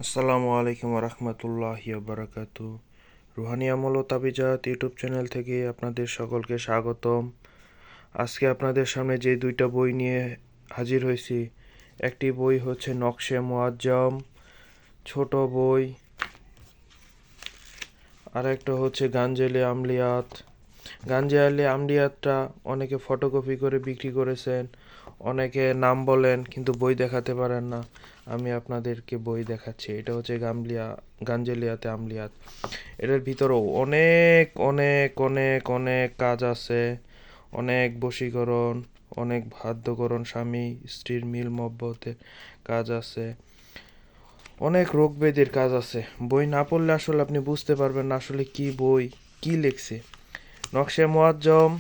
আসসালামু আলাইকুম রহমতুল্লাহি বারাকাতু। রুহানি আমল ও তাবিজাত ইউটিউব চ্যানেল থেকে আপনাদের সকলকে স্বাগতম। আজকে আপনাদের সামনে যে দুইটা বই নিয়ে হাজির হয়েছি, একটি বই হচ্ছে নকশে মুআজ্জম ছোট বই, আর একটা হচ্ছে গাঞ্জেলে আমলিয়াত। গাঞ্জেলে আমলিয়াতটা অনেকে ফটোকপি করে বিক্রি করেছেন, অনেকে নাম বলেন কিন্তু বই দেখাতে পারেন না। আমি আপনাদেরকে বই দেখাচ্ছি। এটা হচ্ছে গাঞ্জেলিয়াতে আমলিয়াত। এটার ভিতরেও অনেক অনেক অনেক অনেক কাজ আছে, অনেক বশীকরণ, অনেক বাধ্যকরণ, স্বামী স্ত্রীর মিল মহব্বতের কাজ আছে, অনেক রোগ ব্যাধির কাজ আছে। বই না পড়লে আসলে আপনি বুঝতে পারবেন না আসলে কি বই কি লিখছে। নকশে মুআজ্জম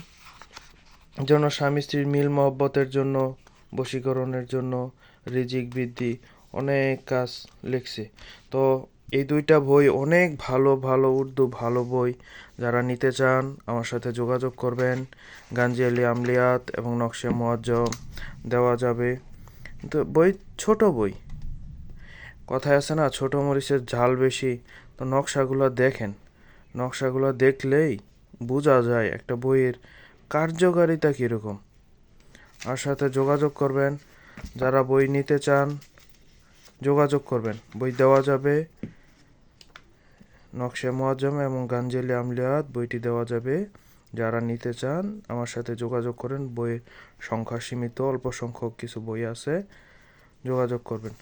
জন্য স্বামী স্ত্রীর মিল মহব্বতের জন্য, বশীকরণের জন্য, রিজিক বৃদ্ধি, অনেক কাজ লিখছে। তো এই দুইটা বই অনেক ভালো ভালো উর্দু ভালো বই। যারা নিতে চান আমার সাথে যোগাযোগ করবেন। গাঞ্জেলি আমলিয়াত এবং নকশে মুআজ্জম দেওয়া যাবে। তো বই ছোট বই, কথায় আছে না ছোট মরিচের ঝাল বেশি। তো নকশাগুলো দেখেন, নকশাগুলো দেখলেই বোঝা যায় একটা বইয়ের কার্যকারিতা কীরকম। আর সাথে যোগাযোগ করবেন, যারা বই নিতে চান যোগাযোগ করবেন, বই দেওয়া যাবে। নকশে মুআজ্জম এবং গাঞ্জেলি আমলিয়াত বইটি দেওয়া যাবে। যারা নিতে চান আমার সাথে যোগাযোগ করেন। বইয়ের সংখ্যা সীমিত, অল্প সংখ্যক কিছু বই আছে, যোগাযোগ করবেন।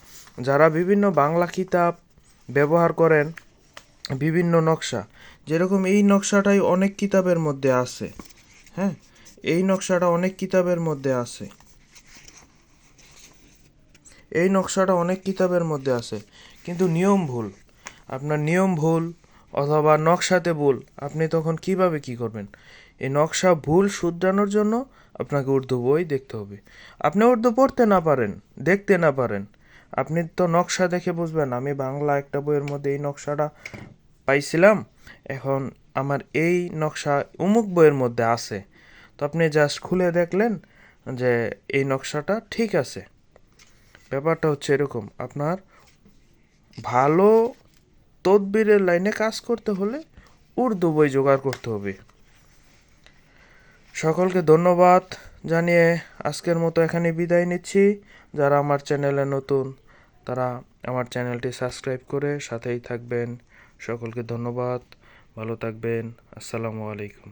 যারা বিভিন্ন বাংলা কিতাব ব্যবহার করেন, বিভিন্ন নকশা, যেরকম এই নকশাটাই অনেক কিতাবের মধ্যে আছে। হ্যাঁ, এই নকশাটা অনেক কিতাবের মধ্যে আছে, এই নকশাটা অনেক কিতাবের মধ্যে আছে, কিন্তু নিয়ম ভুল। আপনার নিয়ম ভুল অথবা নকশাতে ভুল, আপনি তখন কিভাবে কি করবেন? এই নকশা ভুল শুধরানোর জন্য আপনাকে উর্দু বই দেখতে হবে। আপনি উর্দু পড়তে না পারেন, দেখতে না পারেন, আপনি তো নকশা দেখে বুঝবেন আমি বাংলা একটা বইয়ের মধ্যে এই নকশাটা পাইছিলাম, এখন আমার এই নকশা অমুক বইয়ের মধ্যে আছে। তো আপনি জাস্ট খুলে দেখলেন যে এই নকশাটা ঠিক আছে। ব্যাপারটা হচ্ছে এরকম, আপনার ভালো তদবিরের লাইনে কাজ করতে হলে উর্দু বই জোগাড় করতে হবে। সকলকে ধন্যবাদ জানিয়ে আজকের মতো এখানে বিদায় নিচ্ছি। যারা আমার চ্যানেলে নতুন তারা আমার চ্যানেলটি সাবস্ক্রাইব করে সাথেই থাকবেন। সকলকে ধন্যবাদ, ভালো থাকবেন। আসসালামু আলাইকুম।